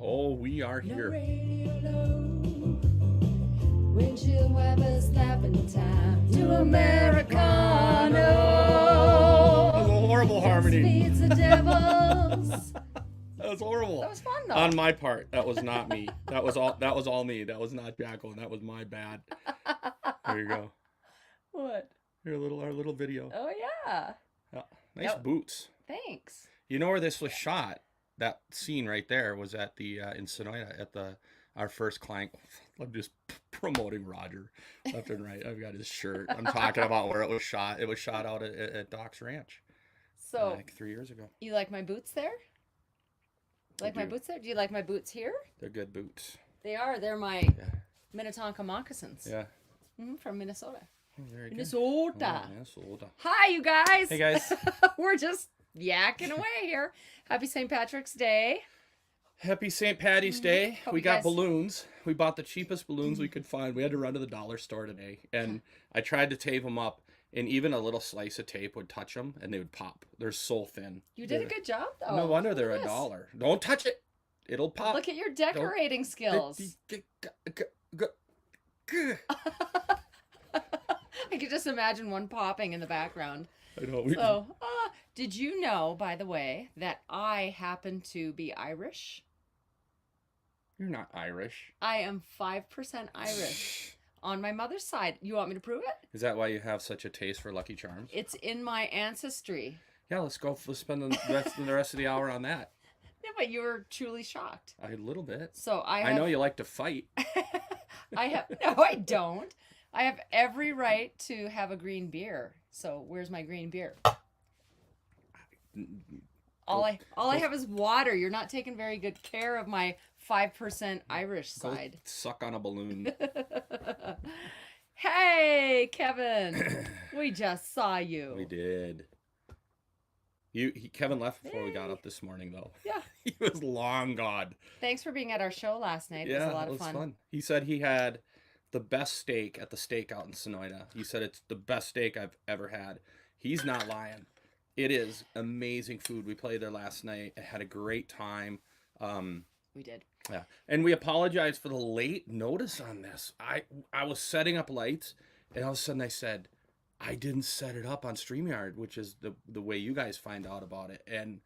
Oh, we are No here. radio low. Windshield wipers snapping time to Americano. That was a horrible harmony. Beats the devils. That was horrible. That was fun though. On my part, that was not me. That was all me. That was not Jacqueline. That was my bad. There you go. What? Our little video. Oh yeah. Yeah. Nice Yep. boots. Thanks. You know where this was shot? That scene right there was at the in Sonoyta at our first client. I'm just promoting Roger left and right. I've got his shirt. I'm talking about where it was shot. It was shot out at Doc's Ranch. So like 3 years ago. you like my boots there? Like my do. boots there? Do you like my boots here? They're good boots. They are. They're my Yeah. Minnetonka moccasins. Yeah. From Minnesota. Oh, very good. Minnesota. Oh, Minnesota. Hi, you guys. Hey guys. We're just yakking away here. Happy St. Patrick's Day. Happy St. Patty's Day. Hope We you got guys- balloons. We bought the cheapest balloons we could find. We had to run to the dollar store today. And I tried to tape them up, and even a little slice of tape would touch them, and they would pop. They're so thin. You did a good job, though. No wonder they're Look at this. $1. Don't touch it. It'll pop. Look at your decorating skills. I could just imagine one popping in the background. I know. So, did you know, by the way, that I happen to be Irish? You're not Irish. I am 5% Irish on my mother's side. You want me to prove it? Is that why you have such a taste for Lucky Charms? It's in my ancestry. Yeah, let's go. Let's spend the rest of the hour on that. Yeah, but you were truly shocked. A little bit. So I know you like to fight. I have no, I don't. I have every right to have a green beer. So where's my green beer? All I have is water. You're not taking very good care of my 5% Irish Go side. suck on a balloon. Hey, Kevin. We just saw you. We did. Kevin left before we got up this morning, though. Yeah. He was long gone. Thanks for being at our show last night. It was a lot of fun. He said he had the best steak at the steakout in Sonoyta. He said it's the best steak I've ever had. He's not lying. It is amazing food. We played there last night and had a great time. We did. Yeah, and we apologize for the late notice on this. I was setting up lights, and all of a sudden I said, I didn't set it up on StreamYard, which is the way you guys find out about it. And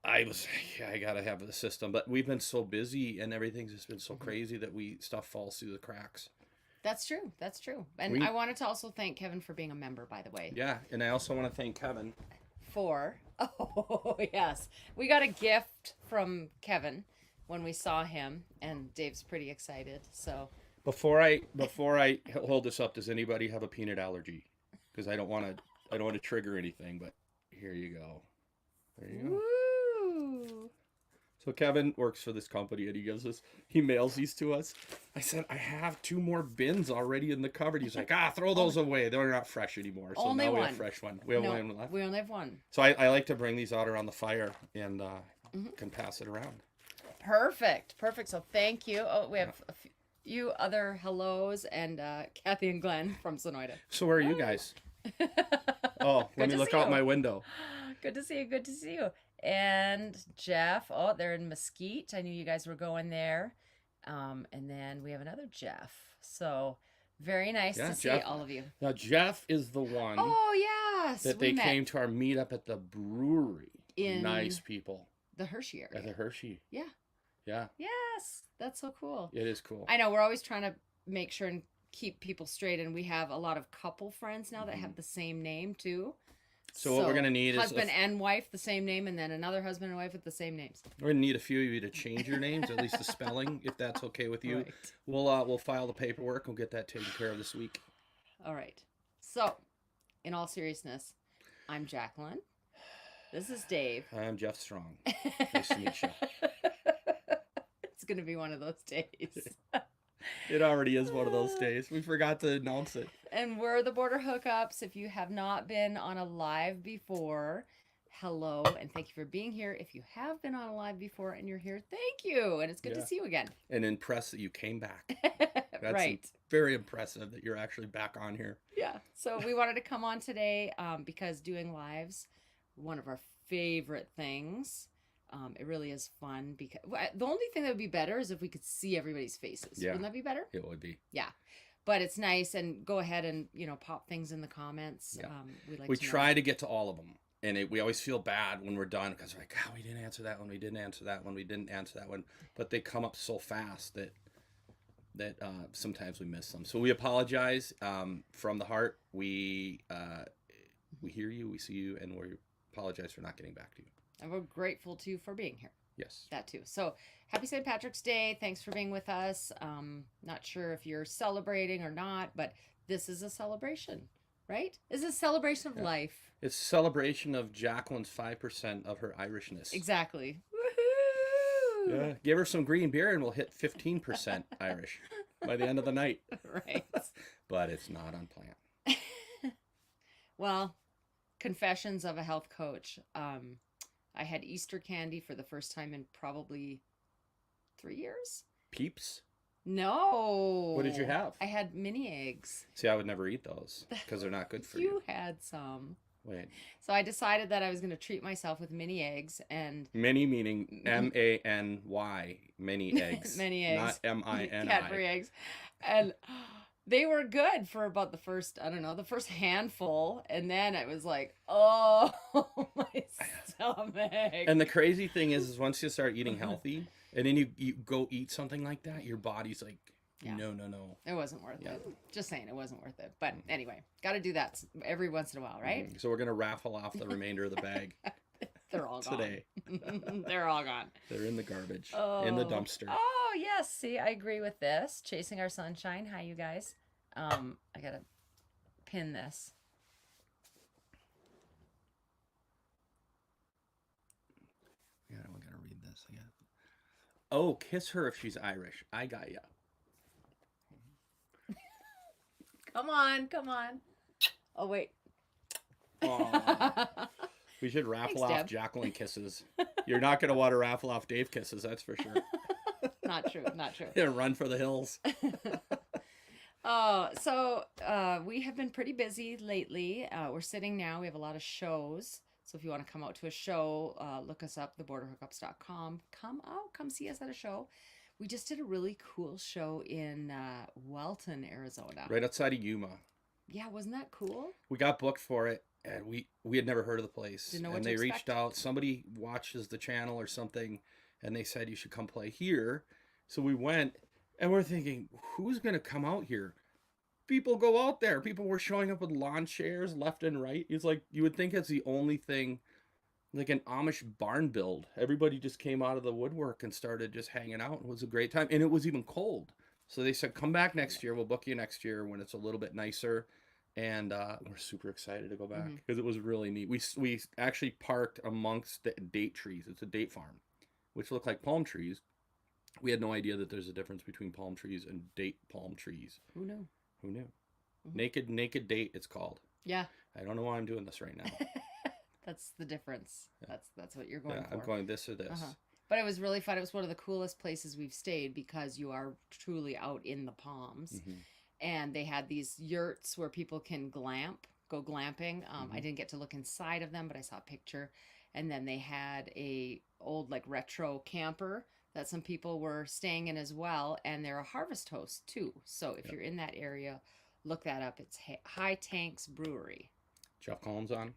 I gotta have the system. But we've been so busy and everything's just been so crazy that stuff falls through the cracks. That's true. That's true. And I wanted to also thank Kevin for being a member, by the way. Yeah, and I also want to thank Kevin. Oh, yes. We got a gift from Kevin when we saw him, and Dave's pretty excited. So Before I hold this up, does anybody have a peanut allergy? Because I don't want to trigger anything, but here you go. There you go. Woo! So Kevin works for this company, and he mails these to us. I said, I have 2 more bins already in the cupboard. He's like, throw those away. They're not fresh anymore. So Only now we one. have fresh one. We have one left. We only have one. So I like to bring these out around the fire and can pass it around. Perfect. So thank you. Oh, we have a few other hellos and Kathy and Glenn from Sonoyta. So where are you guys? Oh, let me look out my window. Good to see you. Good to see you. And Jeff. Oh, they're in Mesquite. I knew you guys were going there. And then we have another Jeff. So very nice to see all of you. Now Jeff is the one. Oh yes, that they came to our meetup at the brewery. Nice people. The Hershey area. At the Hershey. Yeah. Yeah. Yes, that's so cool. It is cool. I know we're always trying to make sure and keep people straight, and we have a lot of couple friends now that have the same name too. So what we're gonna need is husband and wife, the same name, and then another husband and wife with the same names. We're gonna need a few of you to change your names, at least the spelling, if that's okay with you. Right. We'll file the paperwork. We'll get that taken care of this week. All right. So, in all seriousness, I'm Jacqueline. This is Dave. I'm Jeff Strong. Nice to meet you. It's gonna be one of those days. It already is one of those days. We forgot to announce it. And we're the Border Hookups. If you have not been on a live before, hello, and thank you for being here. If you have been on a live before and you're here, thank you. And it's good to see you again. And impressed that you came back. That's right. Very impressive that you're actually back on here. Yeah. So we wanted to come on today because doing lives, one of our favorite things. It really is fun because the only thing that would be better is if we could see everybody's faces. Yeah. Wouldn't that be better? It would be. Yeah. But it's nice, and go ahead and, pop things in the comments. Yeah. We try to get to all of them. And we always feel bad when we're done because we're like, oh, we didn't answer that one. We didn't answer that one. We didn't answer that one. But they come up so fast that sometimes we miss them. So we apologize from the heart. We hear you, we see you, and we apologize for not getting back to you. And we're grateful too for being here. Yes. That too. So happy St. Patrick's Day. Thanks for being with us. Not sure if you're celebrating or not, but this is a celebration, right? It's a celebration of life. It's a celebration of Jacqueline's 5% of her Irishness. Exactly. Woohoo! Yeah. Give her some green beer and we'll hit 15% Irish by the end of the night. Right. But it's not unplanned. Well, confessions of a health coach. I had Easter candy for the first time in probably 3 years. Peeps? No. What did you have? I had mini eggs. See, I would never eat those because they're not good for you. You had some. Wait. So I decided that I was going to treat myself with mini eggs, and Mini meaning M-A-N-Y, many eggs. Many eggs. Not M-I-N-I. Cadbury eggs. And they were good for about the first handful, and then it was like, oh, my stomach. And the crazy thing is once you start eating healthy, and then you go eat something like that, your body's like, no. It wasn't worth it. Just saying, it wasn't worth it. But anyway, got to do that every once in a while, right? So we're going to raffle off the remainder of the bag. They're all gone. Today. They're all gone. They're in the garbage, in the dumpster. Oh, yes. See, I agree with this. Chasing Our Sunshine. Hi, you guys. I got to pin this. Yeah, I got to read this. Oh, kiss her if she's Irish. I got ya. Come on. Oh, wait. We should raffle Thanks, off Deb. Jacqueline kisses. You're not going to want to raffle off Dave kisses, that's for sure. Not true. Yeah, run for the hills. So we have been pretty busy lately. We're sitting now. We have a lot of shows. So if you want to come out to a show, look us up, theborderhookups.com. Come see us at a show. We just did a really cool show in Welton, Arizona. Right outside of Yuma. Yeah, wasn't that cool? We got booked for it, and we had never heard of the place. Didn't know what and to they expect. reached out. Somebody watches the channel or something, and they said you should come play here. So we went, and we're thinking, who's going to come out here? People go out there. People were showing up with lawn chairs left and right. It's like, you would think it's the only thing, like an Amish barn build. Everybody just came out of the woodwork and started just hanging out. It was a great time. And it was even cold. So they said, come back next year. We'll book you next year when it's a little bit nicer. And we're super excited to go back because it was really neat. We actually parked amongst the date trees. It's a date farm, which look like palm trees. We had no idea that there's a difference between palm trees and date palm trees. Who knew? Naked date, it's called. Yeah. I don't know why I'm doing this right now. That's the difference. Yeah. That's what you're going for. I'm going this or this. But it was really fun. It was one of the coolest places we've stayed because you are truly out in the palms. And they had these yurts where people can go glamping. I didn't get to look inside of them, but I saw a picture. And then they had a old like retro camper that some people were staying in as well. And they're a harvest host too. So if you're in that area, look that up. It's High Tanks Brewery. Jeff Collins on?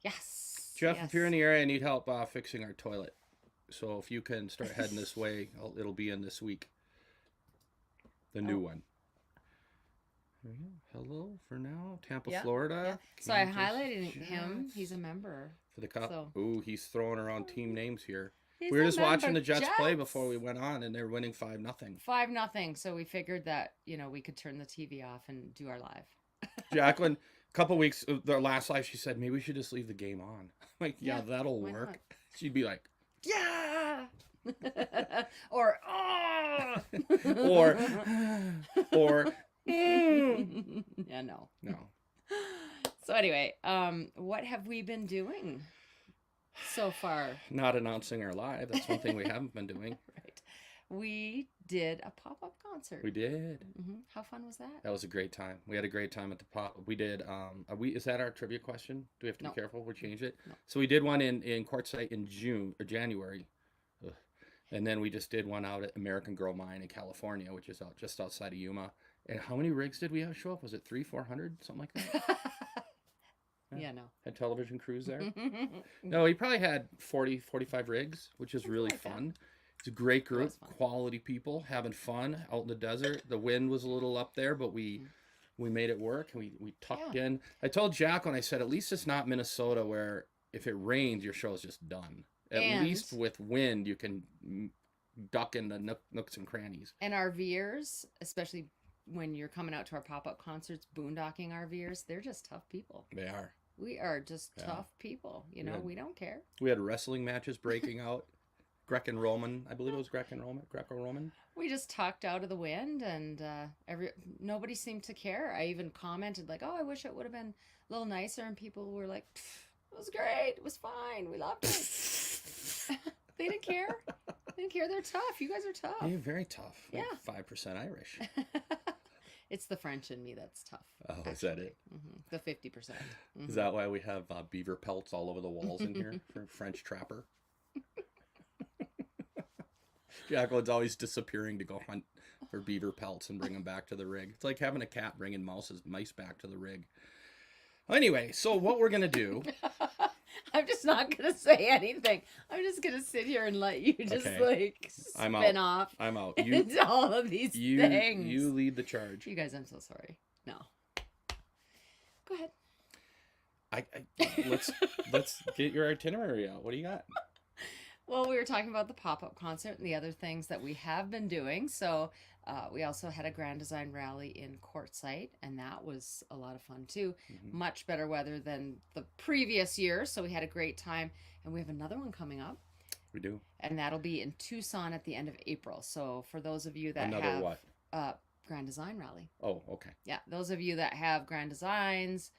Yes. Jeff, if you're in the area, I need help fixing our toilet. So if you can start heading this way, it'll be in this week. The new one. Hello for now, Tampa, Florida. So I highlighted him. He's a member. For the cup. So. Ooh, he's throwing around team names here. He's we were just watching the Jets play before we went on, and they're winning 5-0. 5-0. So we figured that, we could turn the TV off and do our live. Jacqueline, a couple weeks, their last live, she said, maybe we should just leave the game on. I'm like, yeah, that'll work. Not? She'd be like, yeah. Or, oh. or, yeah, no. So anyway, what have we been doing so far? Not announcing our live. That's one thing we haven't been doing. Right. we did a pop-up concert. We did. How fun was that? That was a great time. We had a great time at the pop. We did. Is that our trivia question? Do we have to be careful? We'll change it. No. So we did one in Quartzsite in June or January. Ugh. And then we just did one out at American Girl Mine in California, which is just outside of Yuma. And how many rigs did we have show up? Was it 300-400, something like that? Yeah, no. Had television crews there. No, we probably had 40-45 rigs, which is really fun. It's a great group, quality people having fun out in the desert. The wind was a little up there, but we made it work. And we tucked in. I told Jack when I said, at least it's not Minnesota where if it rains, your show is just done. At least with wind, you can duck in the nooks and crannies. And RVers, especially when you're coming out to our pop-up concerts, boondocking RVers, they're just tough people. They are. We are just tough people. You know, we don't care. We had wrestling matches breaking out. Greco-Roman. I believe it was Greco-Roman. We just tucked out of the wind, and nobody seemed to care. I even commented like, "Oh, I wish it would have been a little nicer," and people were like, "It was great. It was fine. We loved it." They didn't care. They didn't care. They're tough. You guys are tough. You're very tough. Yeah. Like 5% Irish. It's the French in me that's tough. Oh, actually. Is that it? The 50%. Is that why we have beaver pelts all over the walls in here for French trapper? Jacqueline's always disappearing to go hunt for beaver pelts and bring them back to the rig. It's like having a cat bringing mice back to the rig. Anyway, so what we're going to do... I'm just not going to say anything. I'm just going to sit here and let you just spin off. I'm out. Into all of these things. You lead the charge. You guys, I'm so sorry. No. Go ahead. Let's get your itinerary out. What do you got? Well, we were talking about the pop-up concert and the other things that we have been doing. So we also had a Grand Design Rally in Quartzsite, and that was a lot of fun too. Much better weather than the previous year, so we had a great time. And we have another one coming up. We do. And that'll be in Tucson at the end of April. So for those of you that Grand Design Rally. Oh, okay. Yeah, those of you that have Grand Designs.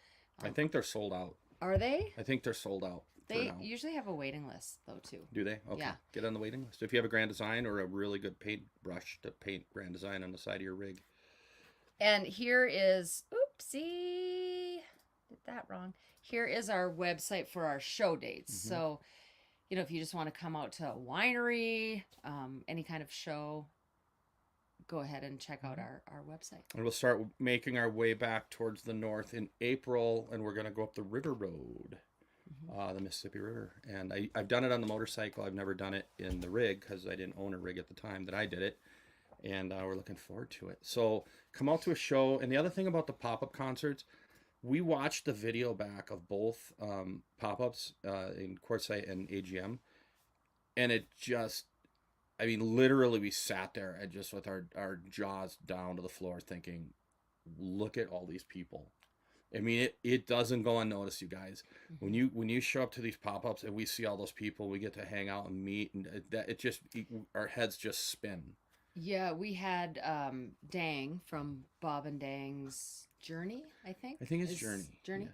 I think they're sold out. Are they? I think they're sold out. They usually have a waiting list, though, too. Do they? Okay. Yeah. Get on the waiting list. If you have a Grand Design or a really good paint brush to paint Grand Design on the side of your rig. And here is, oopsie, did that wrong. Here is our website for our show dates. So, you know, if you just want to come out to a winery, any kind of show, go ahead and check out our website. And we'll start making our way back towards the north in April, and we're going to go up the river road. The Mississippi River. And I've done it on the motorcycle. I've never done it in the rig because I didn't own a rig at the time that I did it. And we're looking forward to it. So come out to a show. And the other thing about the pop-up concerts, we watched the video back of both pop-ups in Quartzsite and AGM. And it just, I mean, literally we sat there and just with our jaws down to the floor thinking, look at all these people. I mean, it doesn't go unnoticed, you guys. When you show up to these pop-ups and we see all those people, we get to hang out and meet, and our heads just spin. Yeah, we had Dang from Bob and Dang's Journey, I think. I think it's Journey.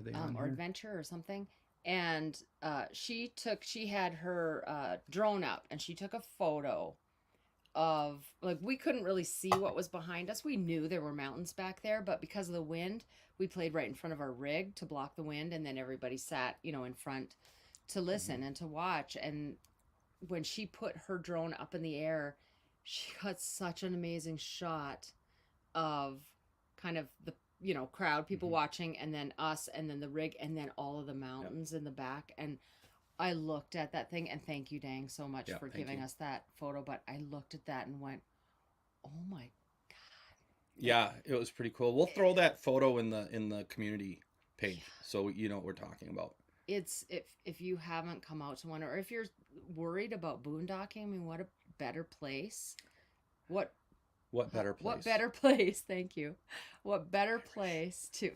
Yeah. Or Adventure or something. And she had her drone up, and she took a photo of, like, we couldn't really see what was behind us. We knew there were mountains back there, but because of the wind, we played right in front of our rig to block the wind, and then everybody sat, you know, in front to listen and to watch. And when she put her drone up in the air, she got such an amazing shot of kind of the, you know, crowd, people watching, and then us, and then the rig, and then all of the mountains in the back. And I looked at that thing, and thank you, Dang, so much for giving us that photo. But I looked at that and went, "Oh my God!" Yeah, it was pretty cool. We'll throw that photo in the community page, so you know what we're talking about. It's if you haven't come out to one, or if you're worried about boondocking, I mean, what a better place! What better place? What better place? Thank you. What better place to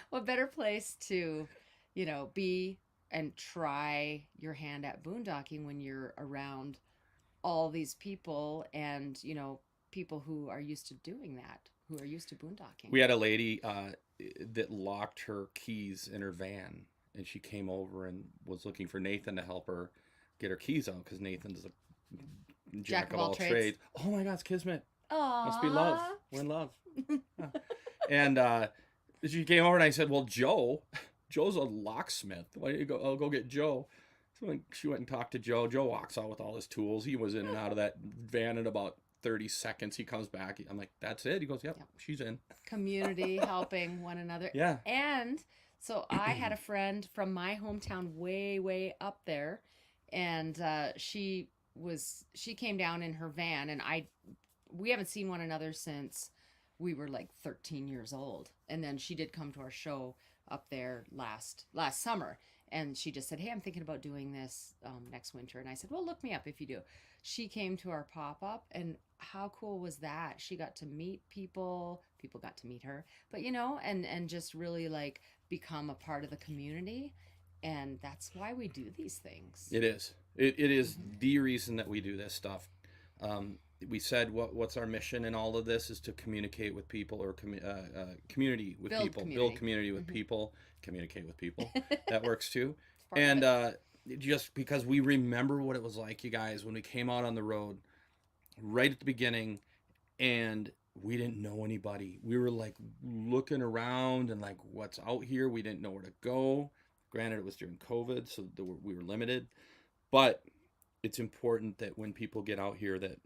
what better place to, you know, be and try your hand at boondocking when you're around all these people and, you know, people who are used to doing that, who are used to boondocking. We had a lady that locked her keys in her van, and she came over and was looking for Nathan to help her get her keys out because Nathan's jack of all trades. Oh my God, it's kismet. Must be love. We're in love. Yeah. And she came over and I said, well, Joe's a locksmith. Why don't you go? I'll go get Joe. So she went and talked to Joe. Joe walks out with all his tools. He was in and out of that van in about 30 seconds. He comes back. I'm like, that's it? He goes, yep. She's in. Community helping one another. Yeah. And so I had a friend from my hometown way, way up there. And she came down in her van, and we haven't seen one another since we were like 13 years old. And then she did come to our show up there last summer. And she just said, hey, I'm thinking about doing this next winter. And I said, well, look me up if you do. She came to our pop-up, and how cool was that? She got to meet people. People got to meet her. But, and just really, like, become a part of the community. And that's why we do these things. It is. It is the reason that we do this stuff. We said what's our mission in all of this is to communicate with people, or community with people. Build community with people. Communicate with people. That works too. And just because we remember what it was like, you guys, when we came out on the road right at the beginning, and we didn't know anybody. We were like looking around and like, what's out here? We didn't know where to go. Granted, it was during COVID, so we were limited. But it's important that when people get out here that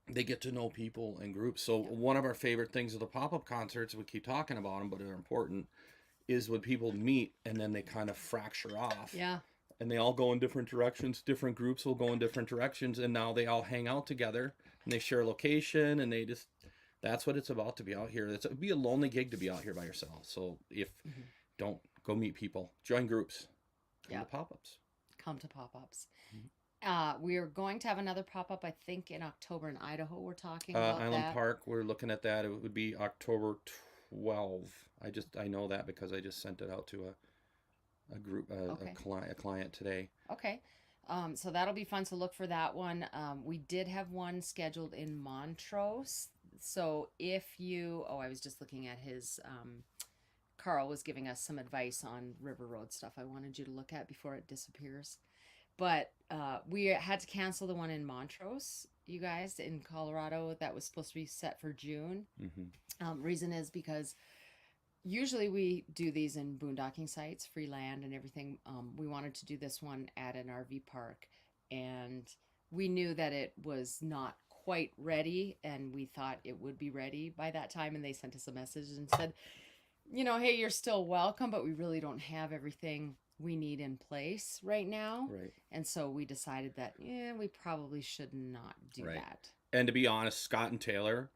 they get to know people in groups. So one of our favorite things of the pop-up concerts, we keep talking about them, but they're important, is when people meet and then they kind of fracture off. Yeah. And they all go in different directions. Different groups will go in different directions. And now they all hang out together and they share a location, and they just, that's what it's about to be out here. It'd be a lonely gig to be out here by yourself. So if don't go meet people, join groups, come to pop-ups. Come to pop-ups. We are going to have another pop-up, I think, in October in Idaho. We're talking about Island Park. We're looking at that. It would be October 12. I know that because I just sent it out to a group, a client today. Okay. So that'll be fun. So look for that one. We did have one scheduled in Montrose. So if you, I was just looking at his, Carl was giving us some advice on River Road stuff I wanted you to look at before it disappears. But we had to cancel the one in Montrose, you guys, in Colorado. That was supposed to be set for June. Reason is because usually we do these in boondocking sites, free land and everything. We wanted to do this one at an RV park, and we knew that it was not quite ready, and we thought it would be ready by that time. And they sent us a message and said, hey, you're still welcome, but we really don't have everything we need in place right now. Right. And so we decided that, we probably should not do that. And to be honest, Scott and Taylor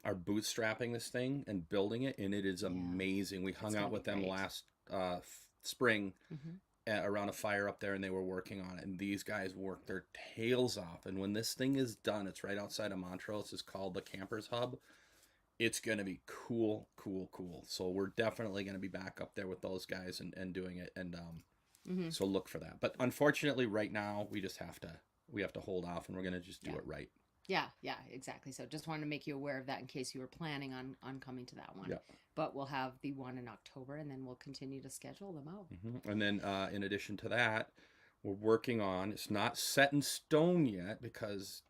are bootstrapping this thing and building it, and it is amazing. We hung out with them last spring around a fire up there, and they were working on it, and these guys worked their tails off. And when this thing is done, it's right outside of Montrose. It's called the Campers Hub. It's going to be cool. So we're definitely going to be back up there with those guys and doing it. And so look for that. But unfortunately, right now, we have to hold off, and we're going to just do it right. Yeah, exactly. So just wanted to make you aware of that in case you were planning on coming to that one. Yeah. But we'll have the one in October, and then we'll continue to schedule them out. And then in addition to that, we're working on, it's not set in stone yet, because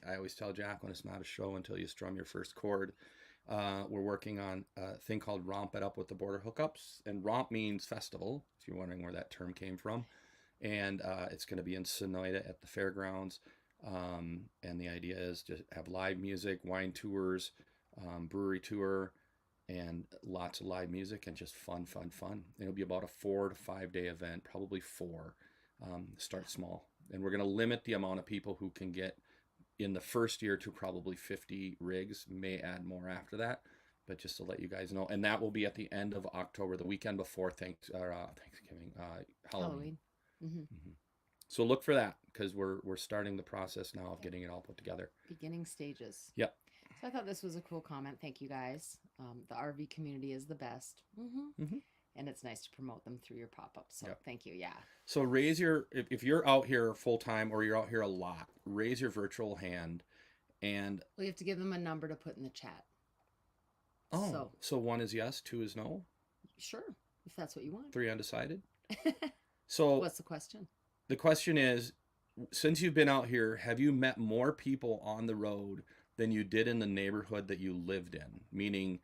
I always tell Jacqueline it's not a show until you strum your first chord. We're working on a thing called Romp It Up with the Border Hookups. And romp means festival, if you're wondering where that term came from. And it's going to be in Sonoyta at the fairgrounds. And the idea is to have live music, wine tours, brewery tour, and lots of live music and just fun. It'll be about a 4 to 5 day event, probably 4. Start small. And we're going to limit the amount of people who can get in the first year to probably 50 rigs, may add more after that, but just to let you guys know. And that will be at the end of October, the weekend before Thanksgiving, Halloween. So look for that, because we're starting the process now of getting it all put together. Beginning stages. Yep. So I thought this was a cool comment. Thank you guys. The RV community is the best. And it's nice to promote them through your pop-ups. So thank you. Yeah. So if you're out here full time or you're out here a lot, raise your virtual hand, and we have to give them a number to put in the chat. So 1 is yes, 2 is no. Sure, if that's what you want. 3 undecided. So what's the question? The question is, since you've been out here, have you met more people on the road than you did in the neighborhood that you lived in? Meaning,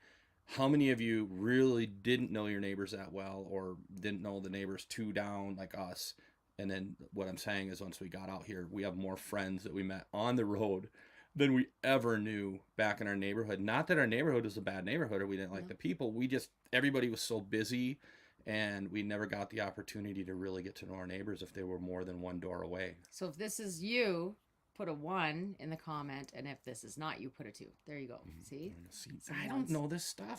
how many of you really didn't know your neighbors that well, or didn't know the neighbors two down like us? And then what I'm saying is, once we got out here, we have more friends that we met on the road than we ever knew back in our neighborhood. Not that our neighborhood was a bad neighborhood or we didn't like the people. We just, everybody was so busy, and we never got the opportunity to really get to know our neighbors if they were more than one door away. So if this is you, put a 1 in the comment, and if this is not you, put a 2. There you go. See? I don't know this stuff.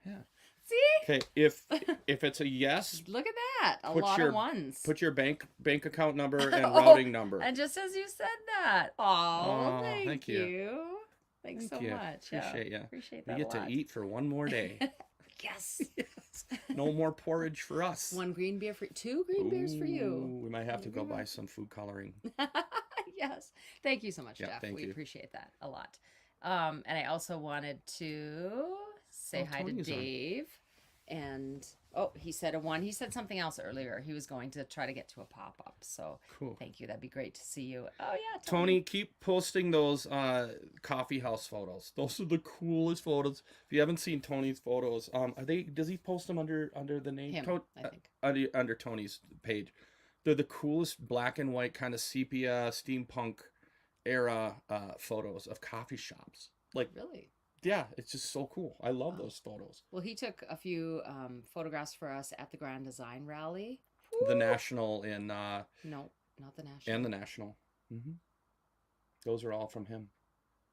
Yeah. See? Okay, if it's a yes, look at that. A lot of 1s. Put your bank account number and routing number. And just as you said that. Oh, thank you. Thanks so much. Appreciate you. Appreciate that. We get to eat for one more day. Yes. No more porridge for us. 1 green beer for 2 green beers for you. We might have to go buy some food coloring. Yes. Thank you so much, Jeff. We appreciate that a lot. And I also wanted to say hi to Dave. And he said a 1. He said something else earlier. He was going to try to get to a pop-up. So cool. Thank you. That'd be great to see you. Oh yeah, Tony, keep posting those coffee house photos. Those are the coolest photos. If you haven't seen Tony's photos, does he post them under the name? I think. Under Tony's page. They're the coolest black and white kind of sepia steampunk era photos of coffee shops. Like, really? Yeah, it's just so cool. I love those photos. Well, he took a few photographs for us at the Grand Design Rally. The National in... No, not the National. And the National. Mm-hmm. Those are all from him.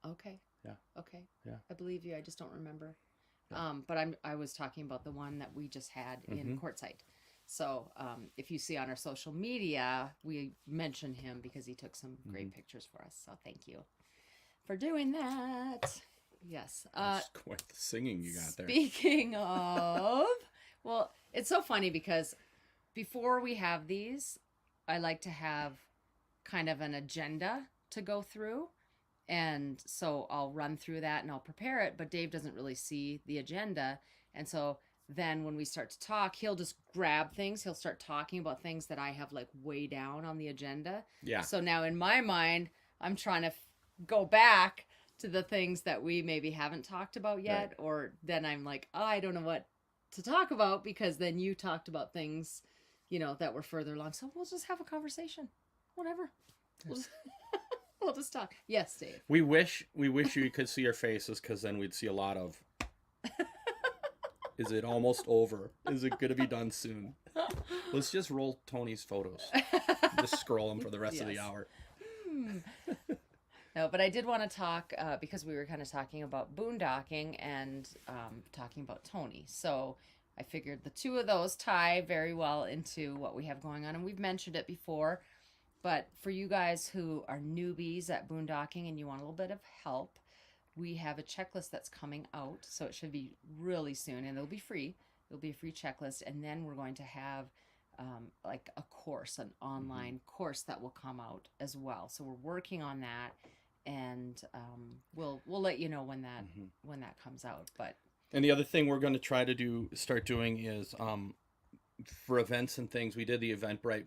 Okay. Yeah. Okay. Yeah. I believe you. I just don't remember. Yeah. But I was talking about the one that we just had in Quartzsite. So if you see on our social media, we mention him because he took some great pictures for us. So thank you for doing that. Yes. That's quite the singing you got there. Speaking of, well, it's so funny because before we have these, I like to have kind of an agenda to go through. And so I'll run through that and I'll prepare it, but Dave doesn't really see the agenda. And so then when we start to talk, he'll just grab things. He'll start talking about things that I have like way down on the agenda. Yeah. So now in my mind, I'm trying to go back to the things that we maybe haven't talked about yet. Right. Or then I'm like, oh, I don't know what to talk about because then you talked about things, that were further along. So we'll just have a conversation. Whatever. Yes. We'll just talk. Yes, Dave. We wish you could see our faces because then we'd see a lot of... Is it almost over? Is it going to be done soon? Let's just roll Tony's photos. Just scroll them for the rest of the hour. No, but I did want to talk because we were kind of talking about boondocking and talking about Tony. So I figured the two of those tie very well into what we have going on. And we've mentioned it before. But for you guys who are newbies at boondocking and you want a little bit of help, we have a checklist that's coming out. So it should be really soon. And it'll be free. It'll be a free checklist. And then we're going to have like a course, an online course that will come out as well. So we're working on that. And we'll let you know when that comes out. And the other thing we're going to try to start doing is for events and things. We did the Eventbrite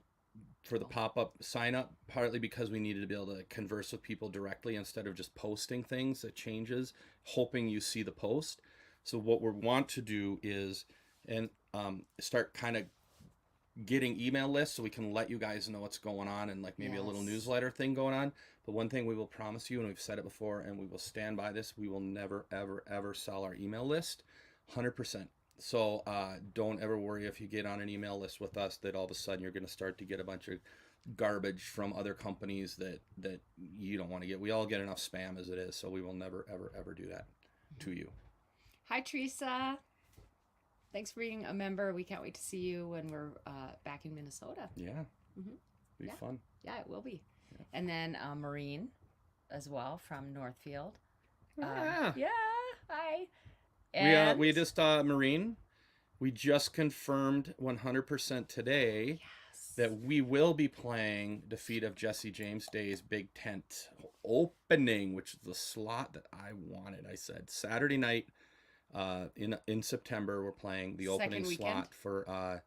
for the pop-up sign up, partly because we needed to be able to converse with people directly instead of just posting things that changes, hoping you see the post. So what we want to do is start kind of getting email lists so we can let you guys know what's going on and like maybe a little newsletter thing going on. But one thing we will promise you, and we've said it before, and we will stand by this, we will never, ever, ever sell our email list, 100%. So don't ever worry if you get on an email list with us that all of a sudden you're going to start to get a bunch of garbage from other companies that you don't want to get. We all get enough spam as it is, so we will never, ever, ever do that to you. Hi, Teresa. Thanks for being a member. We can't wait to see you when we're back in Minnesota. Yeah. It'll be fun. Yeah, it will be. Yeah. And then Maureen as well from Northfield. Yeah. Hi. And we just, Maureen, we just confirmed 100% today that we will be playing Defeat of Jesse James Day's Big Tent opening, which is the slot that I wanted. I said Saturday night in September, we're playing the opening slot for,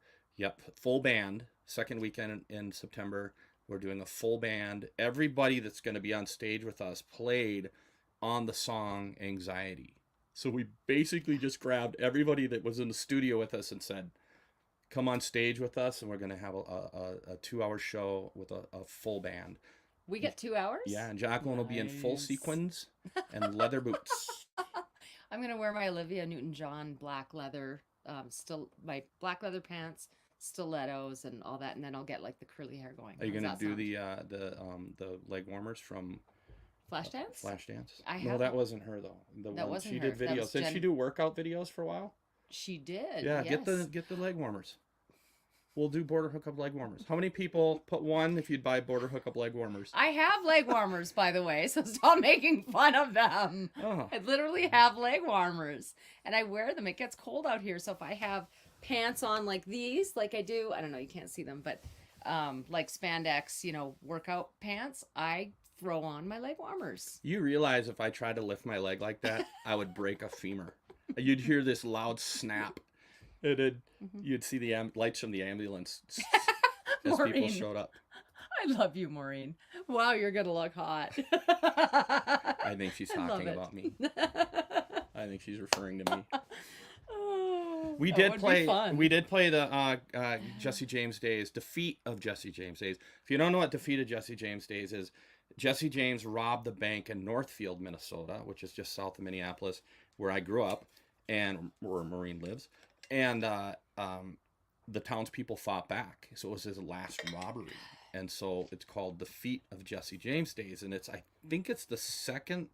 full band, second weekend in September. We're doing a full band. Everybody that's going to be on stage with us played on the song Anxiety. So we basically just grabbed everybody that was in the studio with us and said, come on stage with us, and we're going to have a 2-hour show with a full band. We get 2 hours? Yeah, and Jacqueline will be in full sequins and leather boots. I'm going to wear my Olivia Newton-John black leather, my black leather pants, stilettos, and all that, and then I'll get like the curly hair going. Are you going to do the leg warmers from Flashdance? Flashdance? I No, that wasn't her though. That wasn't she her. did videos. Did she do workout videos for a while? She did. Yeah, yes. get the leg warmers. We'll do Border Hookup leg warmers. How many people put one if you'd buy Border Hookup leg warmers? I have leg warmers, by the way, so stop making fun of them. Oh. I literally have leg warmers, and I wear them. It gets cold out here, so if I have pants on like these, like I do, I don't know, you can't see them, but like spandex, workout pants, I throw on my leg warmers. You realize if I tried to lift my leg like that, I would break a femur. You'd hear this loud snap. You'd see the lights from the ambulance as people showed up. I love you, Maureen. Wow, you're gonna look hot. I think she's talking about me. I think she's referring to me. We did play the Jesse James Days, Defeat of Jesse James Days. If you don't know what Defeat of Jesse James Days is, Jesse James robbed the bank in Northfield, Minnesota, which is just south of Minneapolis, where I grew up and where Maureen lives. And the townspeople fought back. So it was his last robbery. And so it's called Defeat of Jesse James Days. And I think it's the second,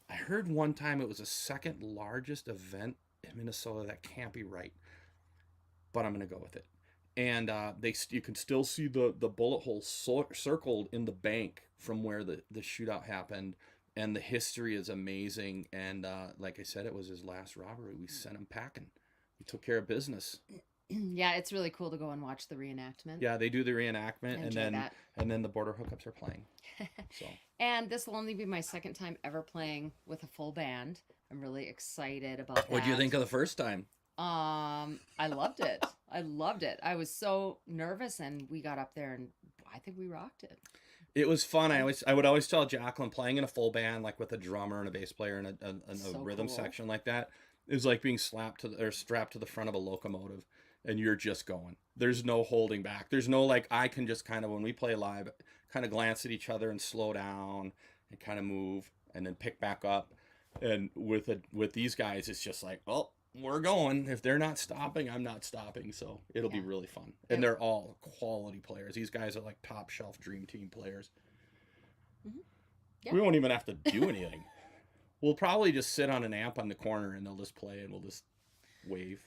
I heard one time it was the second largest event in Minnesota. That can't be right. But I'm going to go with it. And you can still see the bullet holes circled in the bank from where the shootout happened. And the history is amazing. And like I said, it was his last robbery. We sent him packing. We took care of business. Yeah, it's really cool to go and watch the reenactment. Yeah, they do the reenactment, and then the Border Hookups are playing. So. And this will only be my second time ever playing with a full band. I'm really excited about that. What do you think of the first time? I loved it. I loved it. I was so nervous, and we got up there, and I think we rocked it. It was fun. I would always tell Jacqueline, playing in a full band, like with a drummer and a bass player and a rhythm section like that, is like being strapped to the front of a locomotive, and you're just going. There's no holding back. There's no like, I can just kind of, when we play live, kind of glance at each other and slow down and kind of move and then pick back up. And with these guys, it's just like, well, we're going. If they're not stopping, I'm not stopping. So it'll be really fun. And they're all quality players. These guys are like top shelf dream team players. Mm-hmm. Yeah. We won't even have to do anything. We'll probably just sit on an amp on the corner and they'll just play and we'll just wave.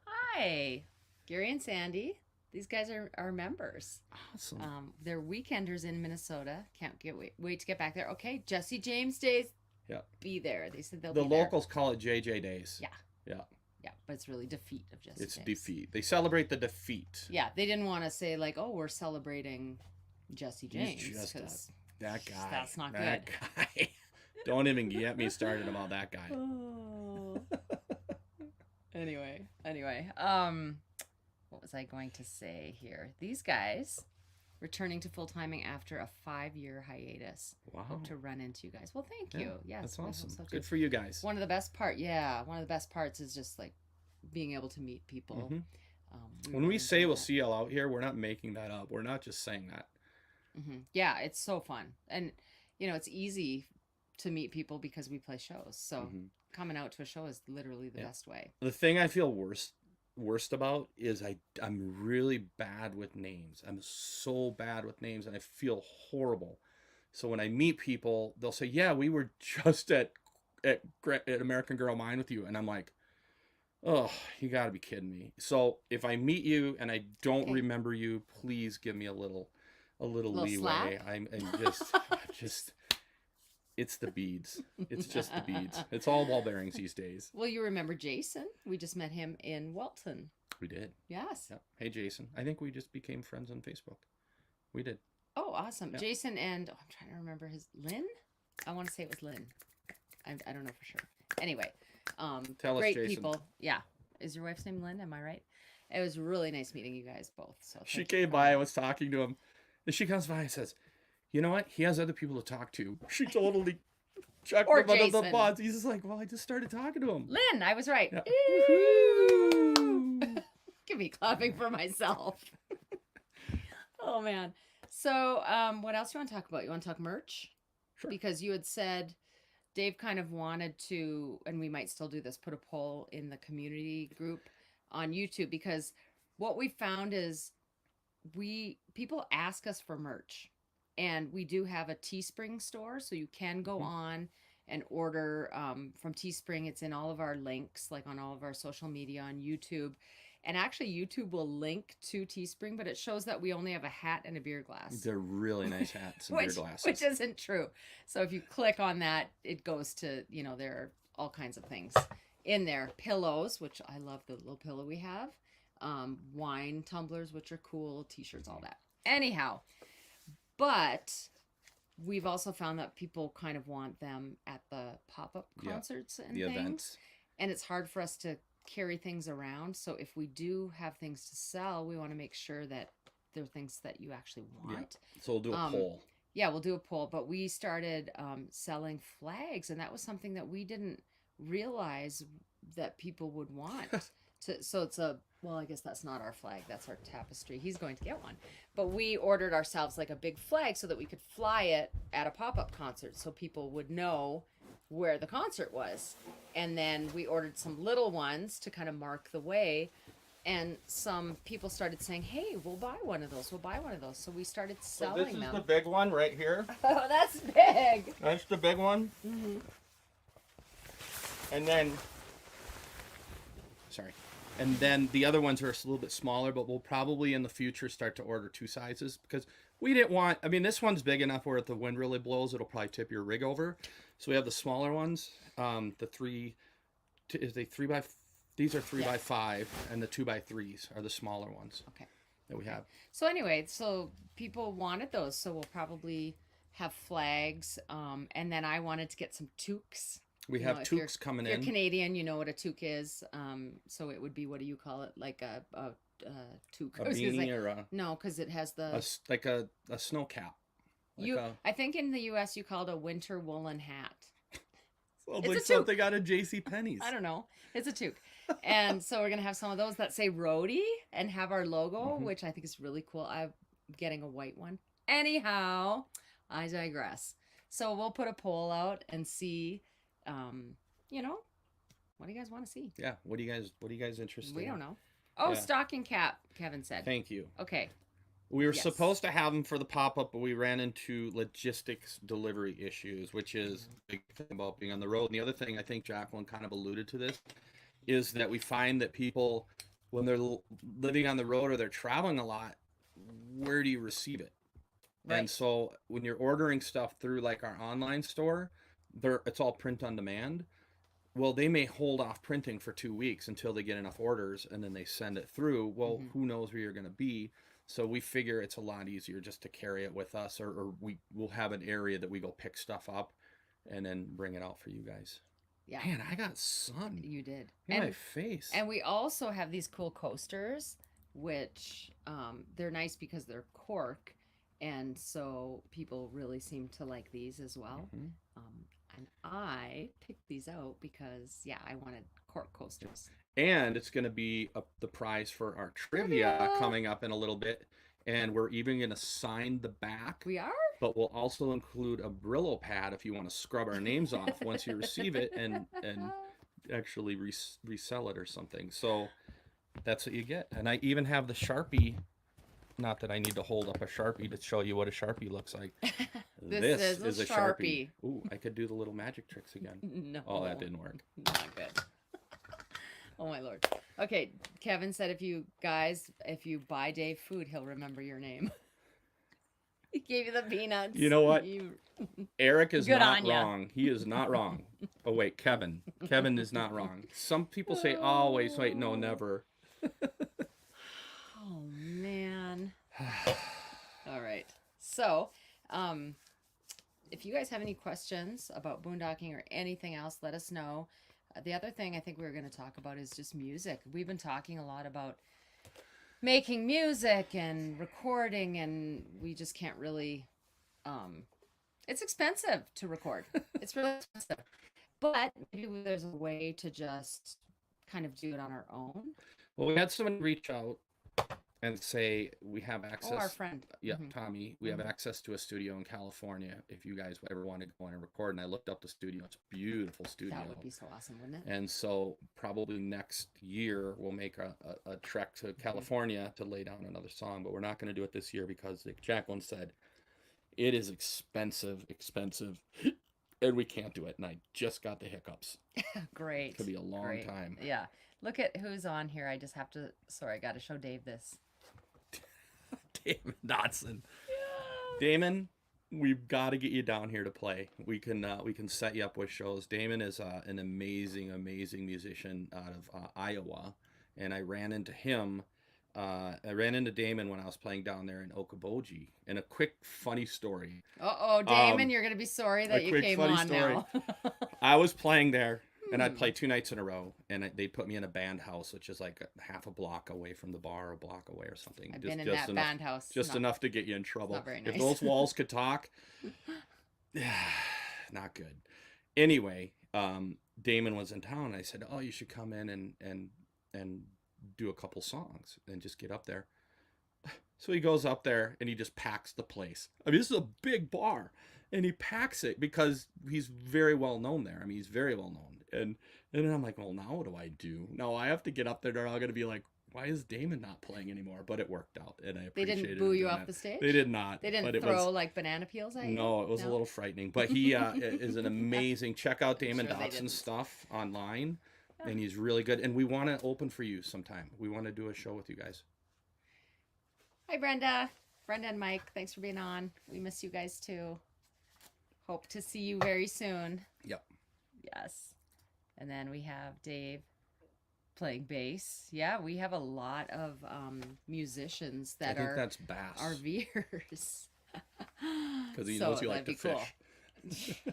Hi, Gary and Sandy. These guys are members. Awesome. They're weekenders in Minnesota. Can't wait to get back there. Okay, Jesse James Days. Yeah. Be there. They said they'll be there. The locals call it JJ Days. Yeah. Yeah. Yeah, but it's really Defeat of Jesse James. It's Defeat. They celebrate the defeat. Yeah, they didn't want to say like, oh, we're celebrating Jesse James. Because that guy. That's not good. That guy. Don't even get me started about that guy. Oh. Anyway. What was I going to say here? These guys returning to full timing after a 5-year hiatus. Wow. Hope to run into you guys. Well, thank you. Yes, that's awesome. So good for you guys. One of the best parts is just like being able to meet people. Mm-hmm. When we say we'll see y'all out here, we're not making that up. We're not just saying that. Mm-hmm. Yeah, it's so fun. And, it's easy to meet people because we play shows. So coming out to a show is literally the best way. The thing I feel worst about is I'm really bad with names. I'm so bad with names and I feel horrible. So when I meet people, they'll say, yeah, we were just at American Girl Mine with you. And I'm like, oh, you gotta be kidding me. So if I meet you and I don't remember you, please give me a little leeway. Slack? I'm just it's the beads. It's just the beads. It's all ball bearings these days. Well, you remember Jason? We just met him in Welton. We did. Yes. Yep. Hey, Jason. I think we just became friends on Facebook. We did. Oh, awesome. Yep. Jason and, I'm trying to remember Lynn? I want to say it was Lynn. I don't know for sure. Anyway, Tell great us, Jason. people. Yeah. Is your wife's name Lynn? Am I right? It was really nice meeting you guys both. So she came by, I was talking to him, and she comes by and says, you know what? He has other people to talk to. She totally chucked him under the bus. He's just like, well, I just started talking to him. Lynn, I was right. Yeah. Give me clapping for myself. Oh, man. So what else do you want to talk about? You want to talk merch? Sure. Because you had said Dave kind of wanted to, and we might still do this, put a poll in the community group on YouTube, because what we found is people ask us for merch, and we do have a Teespring store, so you can go on and order from Teespring. It's in all of our links, like on all of our social media, on YouTube. And actually, YouTube will link to Teespring, but it shows that we only have a hat and a beer glass. They're really nice hats and beer glasses. Which isn't true. So if you click on that, it goes to, there are all kinds of things in there. Pillows, which I love the little pillow we have. Wine tumblers, which are cool. T-shirts, all that. Anyhow, but we've also found that people kind of want them at the pop-up concerts and things. Events. And it's hard for us to carry things around. So if we do have things to sell, we want to make sure that they're things that you actually want. Yeah. So we'll do a poll. Yeah, we'll do a poll. But we started selling flags, and that was something that we didn't realize that people would want. So it's I guess that's not our flag. That's our tapestry. He's going to get one. But we ordered ourselves like a big flag so that we could fly it at a pop-up concert so people would know where the concert was. And then we ordered some little ones to kind of mark the way. And some people started saying, hey, we'll buy one of those. We'll buy one of those. So we started selling them. So this is the big one right here. Oh, that's big. That's the big one. Mm-hmm. And then, and then the other ones are a little bit smaller, but we'll probably in the future start to order 2 sizes, because we didn't want, this one's big enough where if the wind really blows, it'll probably tip your rig over. So we have the smaller ones, these are 3x5, and the 2x3s are the smaller ones. Okay. That we have. So anyway, so people wanted those, so we'll probably have flags, and then I wanted to get some toques. We have toques coming in. If you're Canadian, you know what a toque is. So it would be, what do you call it? Like a toque. A beanie or a... No, because it has the... like a snow cap. I think in the U.S. you call it a winter woolen hat. Sounds like something out of JCPenney's. I don't know. It's a toque. And so we're going to have some of those that say Roadie and have our logo, which I think is really cool. I'm getting a white one. Anyhow, I digress. So we'll put a poll out and see... what do you guys want to see? Yeah, what do you guys interested in? We don't know. Oh, stocking cap, Kevin said. Thank you. Okay. We were supposed to have them for the pop-up, but we ran into logistics delivery issues, which is a big thing about being on the road. And the other thing, I think Jacqueline kind of alluded to this, is that we find that people, when they're living on the road or they're traveling a lot, where do you receive it? Right. And so when you're ordering stuff through like our online store, it's all print on demand. Well, they may hold off printing for 2 weeks until they get enough orders, and then they send it through. Well, who knows where you're going to be? So we figure it's a lot easier just to carry it with us, or we'll have an area that we go pick stuff up and then bring it out for you guys. Yeah. Man, I got sun. You did. In my face. And we also have these cool coasters, which they're nice because they're cork. And so people really seem to like these as well. And I picked these out because, I wanted cork coasters. And it's going to be the prize for our trivia coming up in a little bit. And we're even going to sign the back. We are? But we'll also include a Brillo pad if you want to scrub our names off once you receive it and actually resell it or something. So that's what you get. And I even have the Sharpie. Not that I need to hold up a Sharpie to show you what a Sharpie looks like. This is a Sharpie. Ooh, I could do the little magic tricks again. No. Oh, that didn't work. Not good. Oh, my Lord. Okay, Kevin said if you buy Dave food, he'll remember your name. He gave you the peanuts. You know what? Eric is not wrong. He is not wrong. Oh, wait, Kevin. Kevin is not wrong. Some people say always. Wait, no, never. Oh, man. All right. So, if you guys have any questions about boondocking or anything else, let us know. The other thing I think we were going to talk about is just music. We've been talking a lot about making music and recording, and we just can't really. It's expensive to record. It's really expensive, but maybe there's a way to just kind of do it on our own. Well, we had someone reach out and say we have Oh, our access. friend. Yeah, Hmm. Tommy, we have Hmm. access to a studio in California if you guys ever want to go in and record. And I looked up the studio. It's a beautiful studio. That would be so awesome, wouldn't it? And so probably next year we'll make a trek to California to lay down another song, but we're not going to do it this year because, like Jacqueline said, it is expensive, and we can't do it. And I just got the hiccups. Great. It could be a long time. Yeah. Look at who's on here. I just have to. Sorry, I got to show Dave this. Damon Dotson. Yeah. Damon, we've got to get you down here to play. We can set you up with shows. Damon is an amazing musician out of Iowa, and I ran into him. I ran into Damon when I was playing down there in Okoboji. And a quick funny story. Oh, Damon, you're gonna be sorry that you came on now. I was playing there, and I'd play 2 nights in a row, and they put me in a band house, which is like half a block away from the bar, a block away or something. I've been in that band house. Just enough to get you in trouble. Not very nice. If those walls could talk, not good. Anyway, Damon was in town, and I said, "Oh, you should come in and do a couple songs and just get up there." So he goes up there and he just packs the place. I mean, this is a big bar, and he packs it because he's very well known there. I mean, he's very well known. And then I'm like, well, now what do I do? No, I have to get up there. They're all going to be like, why is Damon not playing anymore? But it worked out, and I appreciate it. They didn't boo you off the stage? They did not. They didn't throw like banana peels at you? No, it was a little frightening. But he is an amazing. Check out Damon Dotson's stuff online, and he's really good. And we want to open for you sometime. We want to do a show with you guys. Hi, Brenda. Brenda and Mike, thanks for being on. We miss you guys too. Hope to see you very soon. Yep. Yes. And then we have Dave playing bass. Yeah, we have a lot of musicians that are that's bass. Our viewers. Because he knows you like to fish. Cool.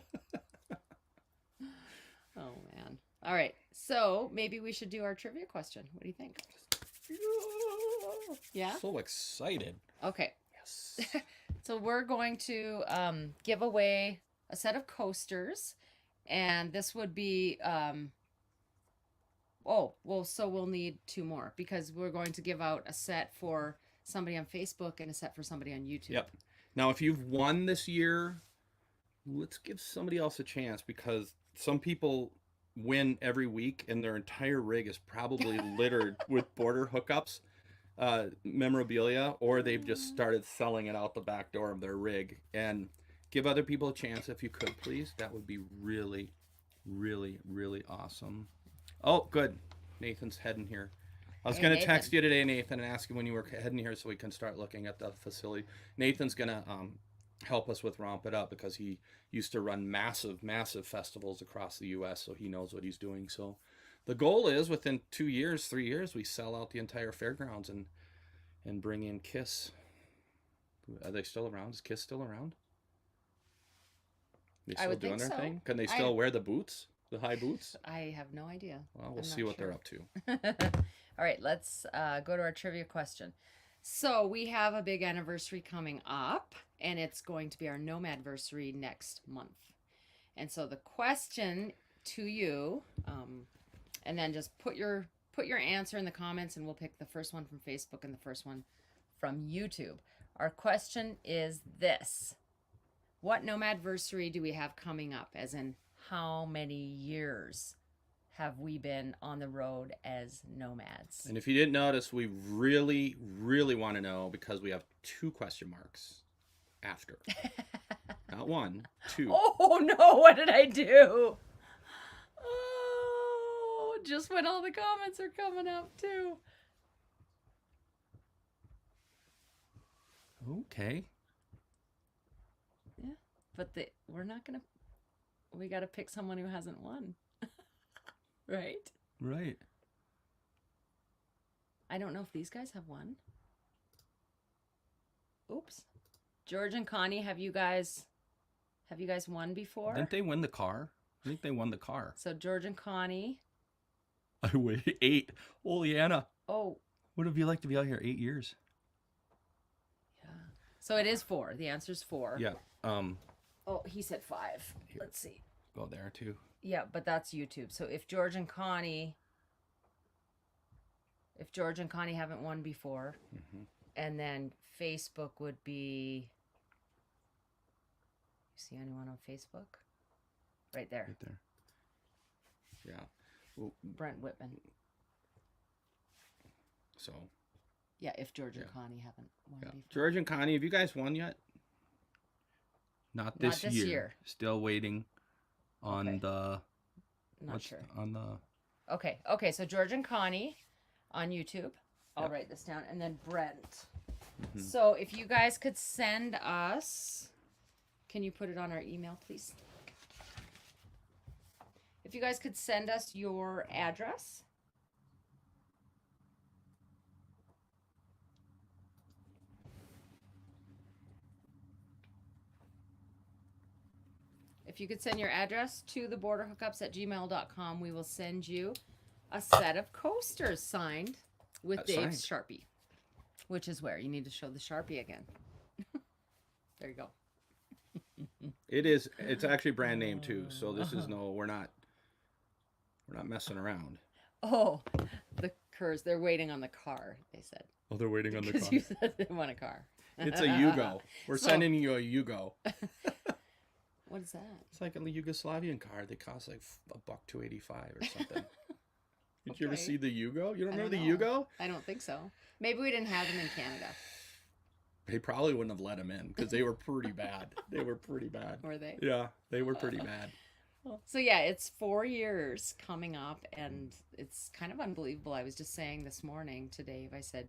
Oh, man. All right. So maybe we should do our trivia question. What do you think? Yeah? So excited. Okay. Yes. So we're going to give away a set of coasters. And this would be... so we'll need 2 more because we're going to give out a set for somebody on Facebook and a set for somebody on YouTube. Yep. Now, if you've won this year, let's give somebody else a chance because some people win every week and their entire rig is probably littered with Border Hookups memorabilia, or they've just started selling it out the back door of their rig. And give other people a chance if you could, please. That would be really, really, really awesome. Oh, good. Nathan's heading here. I was going to text you today, Nathan, and ask you when you were heading here so we can start looking at the facility. Nathan's going to help us with Romp It Up because he used to run massive festivals across the U.S., so he knows what he's doing. So the goal is within 2 years, 3 years, we sell out the entire fairgrounds and bring in KISS. Are they still around? Is KISS still around? They still doing their thing? Can they still wear the boots? The high boots? I have no idea. Well, we'll see what they're up to. All right, let's go to our trivia question. So we have a big anniversary coming up, and it's going to be our Nomadversary next month. And so the question to you, and then just put your answer in the comments, and we'll pick the first one from Facebook and the first one from YouTube. Our question is this: what Nomadversary do we have coming up? As in, how many years have we been on the road as nomads? And if you didn't notice, we really, really want to know because we have 2 question marks after. Not 1, 2. Oh, no. What did I do? Oh, just when all the comments are coming up, too. Okay. Yeah, but we're not going to... We got to pick someone who hasn't won. Right? Right. I don't know if these guys have won. Oops. George and Connie, have you guys won before? Didn't they win the car? I think they won the car. So George and Connie. I weigh 8. Holy Anna. Oh. What would it be like to be out here 8 years? Yeah. So it is 4. The answer's 4. Yeah. Oh, he said 5. Here. Let's see. Go there too. Yeah, but that's YouTube. So if George and Connie haven't won before, and then Facebook would be. You see anyone on Facebook? Right there. Right there. Yeah. Well, Brent Whitman. So. Yeah, if George and Connie haven't won before. George and Connie, have you guys won yet? Not this year. Still waiting on the. Not sure. On the. Okay. So George and Connie on YouTube. I'll write this down, and then Brent. So if you guys could send us, can you put it on our email, please? If you guys could send us your address. If you could send your address to the borderhookups@gmail.com, we will send you a set of coasters signed with Dave's Sharpie, which is where you need to show the Sharpie again. There you go. It's actually brand name too. So this is we're not messing around. Oh, the Kerrs, they're waiting on the car, they said. Oh, they're waiting on the car. Because you said they want a car. It's a Yugo. We're sending you a Yugo. What is that? It's like a Yugoslavian car. They cost like $1.285 or something. Did you ever see the Yugo? You don't remember the Yugo? I don't think so. Maybe we didn't have them in Canada. They probably wouldn't have let them in because they were pretty bad. They were pretty bad. Were they? Yeah, they were pretty bad. So yeah, it's 4 years coming up, and it's kind of unbelievable. I was just saying this morning to Dave, I said,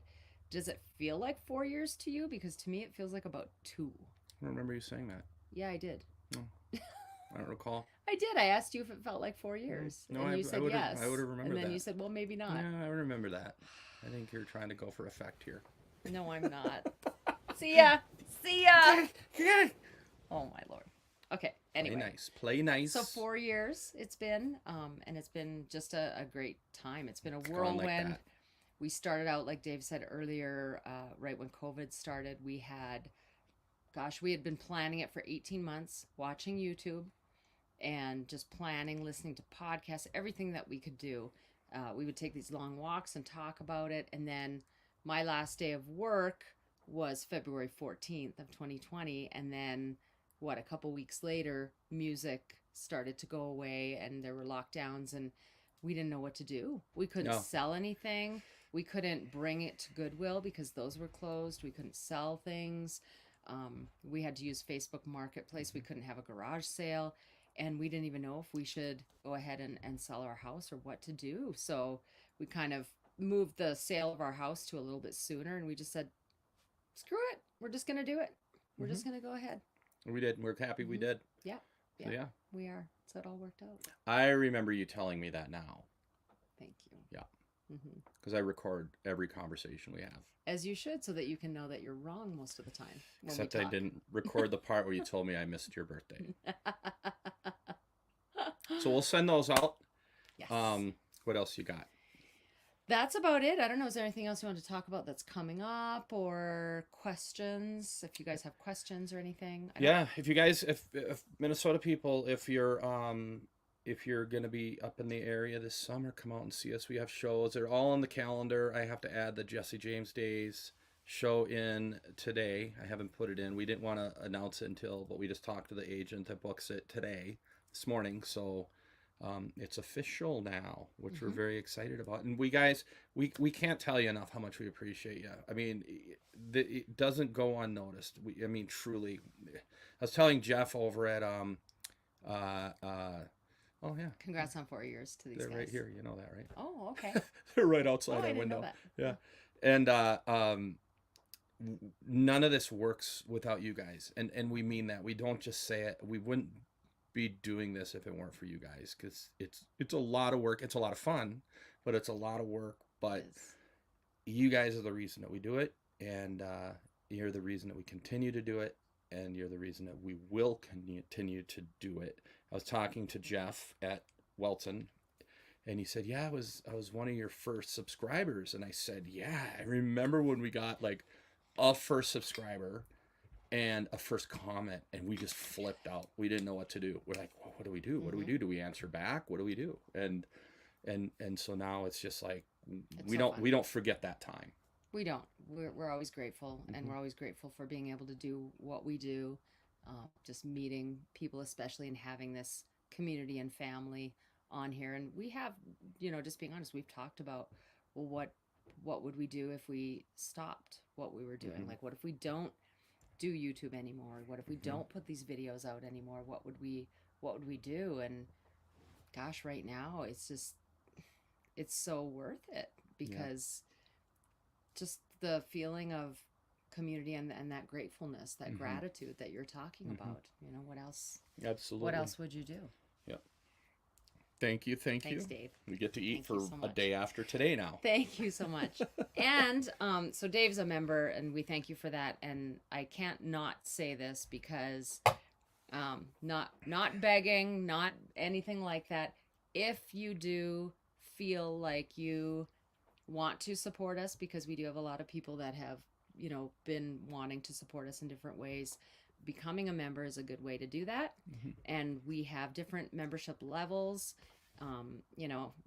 does it feel like 4 years to you? Because to me, it feels like about 2. I don't remember you saying that. Yeah, I did. No, I don't recall. I did. I asked you if it felt like 4 years. No, and you said yes. I would have remembered that. And then you said, well, maybe not. Yeah, I remember that. I think you're trying to go for effect here. No, I'm not. See ya. See ya. Oh, my Lord. Okay. Anyway. Play nice. So 4 years it's been, and it's been just a great time. It's been a whirlwind. Like we started out, like Dave said earlier, right when COVID started, we had been planning it for 18 months, watching YouTube and just planning, listening to podcasts, everything that we could do. We would take these long walks and talk about it. And then my last day of work was February 14th of 2020. And then a couple weeks later, music started to go away and there were lockdowns and we didn't know what to do. We couldn't sell anything. We couldn't bring it to Goodwill because those were closed. We couldn't sell things. We had to use Facebook Marketplace. We couldn't have a garage sale. And we didn't even know if we should go ahead and sell our house or what to do. So we kind of moved the sale of our house to a little bit sooner. And we just said, screw it. We're just going to do it. We're just going to go ahead. We did. We're happy we did. Yeah. So, yeah. We are. So it all worked out. I remember you telling me that now. Thank you. Yeah. Because I record every conversation we have. As you should, so that you can know that you're wrong most of the time. Except I didn't record the part where you told me I missed your birthday. So we'll send those out. Yes. What else you got? That's about it. I don't know. Is there anything else you want to talk about that's coming up or questions? If you guys have questions or anything. Yeah. If you guys, if Minnesota people, if you're going to be up in the area this summer, come out and see us. We have shows. They're all on the calendar. I have to add the Jesse James Days show in today. I haven't put it in. We didn't want to announce it but we just talked to the agent that books it this morning. So it's official now, which we're very excited about. And we can't tell you enough how much we appreciate you. I mean, it doesn't go unnoticed. Truly. I was telling Jeff over at, oh yeah. Congrats on 4 years to these guys. They're right here. You know that, right? Oh, okay. They're right outside our window. Yeah. And none of this works without you guys. And we mean that. We don't just say it. We wouldn't be doing this if it weren't for you guys, because it's a lot of work. It's a lot of fun, but it's a lot of work. But you guys are the reason that we do it, and you're the reason that we continue to do it, and you're the reason that we will continue to do it. I was talking to Jeff at Welton, And he said, yeah, I was one of your first subscribers. And I said, yeah, I remember when we got like a first subscriber and a first comment, and we just flipped out. We didn't know what to do. We're like, well, what do we do? What do we do? Do we answer back? What do we do? And so now it's just like we don't forget that time. We don't. We're always grateful, and we're always grateful for being able to do what we do. Just meeting people, especially, and having this community and family on here. And we have, just being honest, we've talked about, well, what would we do if we stopped what we were doing? Like, what if we don't do YouTube anymore? What if we don't put these videos out anymore? What would we do? And gosh, right now it's so worth it, because just the feeling of community and that gratefulness, that gratitude that you're talking about. What else? Absolutely. What else would you do? Yeah. Thank you. Thanks, Dave. We get to eat for a day after today now. Thank you so much. And so Dave's a member, and we thank you for that. And I can't not say this, because not begging, not anything like that. If you do feel like you want to support us, because we do have a lot of people that have, been wanting to support us in different ways, becoming a member is a good way to do that. And we have different membership levels,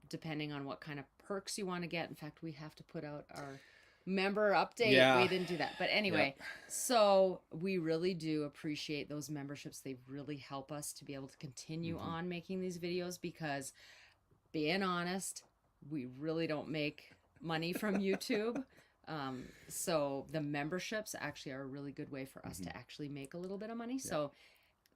depending on what kind of perks you want to get. In fact, we have to put out our member update. Yeah. We didn't do that. But anyway, so we really do appreciate those memberships. They really help us to be able to continue on making these videos, because being honest, we really don't make money from YouTube. So the memberships actually are a really good way for us to actually make a little bit of money. So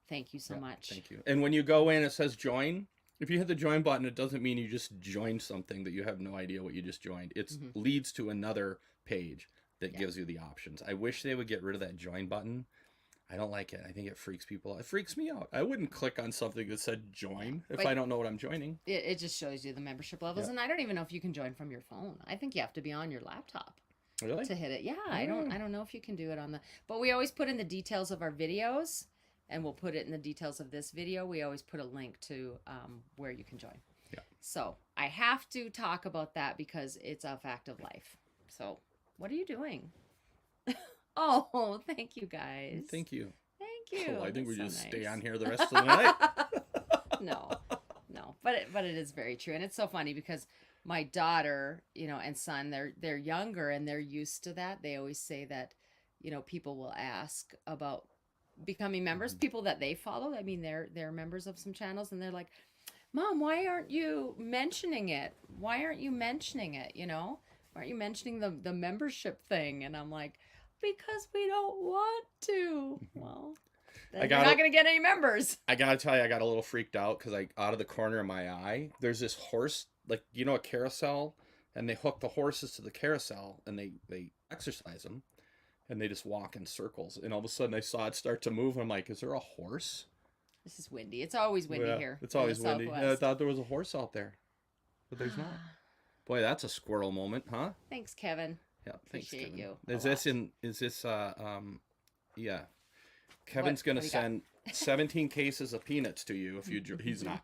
thank you so much. Thank you. And when you go in, it says join. If you hit the join button, it doesn't mean you just joined something that you have no idea what you just joined. It leads to another page that gives you the options. I wish they would get rid of that join button. I don't like it. I think it freaks people out. It freaks me out. I wouldn't click on something that said join if I don't know what I'm joining. It just shows you the membership levels. And I don't even know if you can join from your phone. I think you have to be on your laptop. Really? To hit it. Yeah, I don't know if you can do it on but we always put in the details of our videos, and we'll put it in the details of this video. We always put a link to where you can join. Yeah. So I have to talk about that, because it's a fact of life. So what are you doing? Oh, thank you guys. Thank you. Thank you. Oh, I think we That's just so stay nice. on here the rest of the night. No, but it is very true. And it's so funny, because my daughter, and son, they're younger, and they're used to that. They always say that, people will ask about becoming members, people that they follow. I mean, they're members of some channels, and they're like, Mom, why aren't you mentioning it? Why aren't you mentioning it? Why aren't you mentioning the membership thing? And I'm like, because we don't want to. Well, then you're not going to get any members. I got to tell you, I got a little freaked out, because out of the corner of my eye, there's this horse, like, a carousel, and they hook the horses to the carousel, and they exercise them, and they just walk in circles. And all of a sudden I saw it start to move. I'm like, is there a horse? This is windy. It's always windy here. It's always windy. Yeah, I thought there was a horse out there, but there's not. Boy, that's a squirrel moment, huh? Thanks, Kevin. Yeah, appreciate you. Is this yeah. Kevin's going to send 17 cases of peanuts to you if you he's not.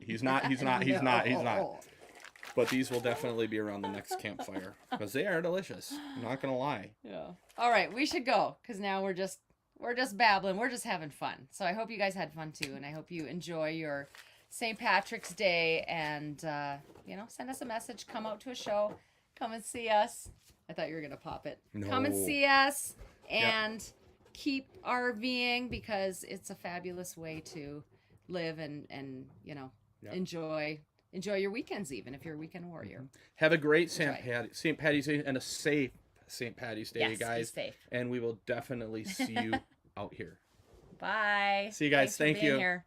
But these will definitely be around the next campfire, because they are delicious. I'm not going to lie. Yeah. All right, we should go, because now we're just babbling. We're just having fun. So I hope you guys had fun too, and I hope you enjoy your St. Patrick's Day, and send us a message, come out to a show, come and see us. I thought you were going to pop it. No. Come and see us, and keep RVing, because it's a fabulous way to live and enjoy your weekends, even if you're a weekend warrior. Have a great St. Paddy's Day, and a safe St. Paddy's Day, guys. Be safe. And we will definitely see you out here. Bye. See you guys. Thanks for being you. Here.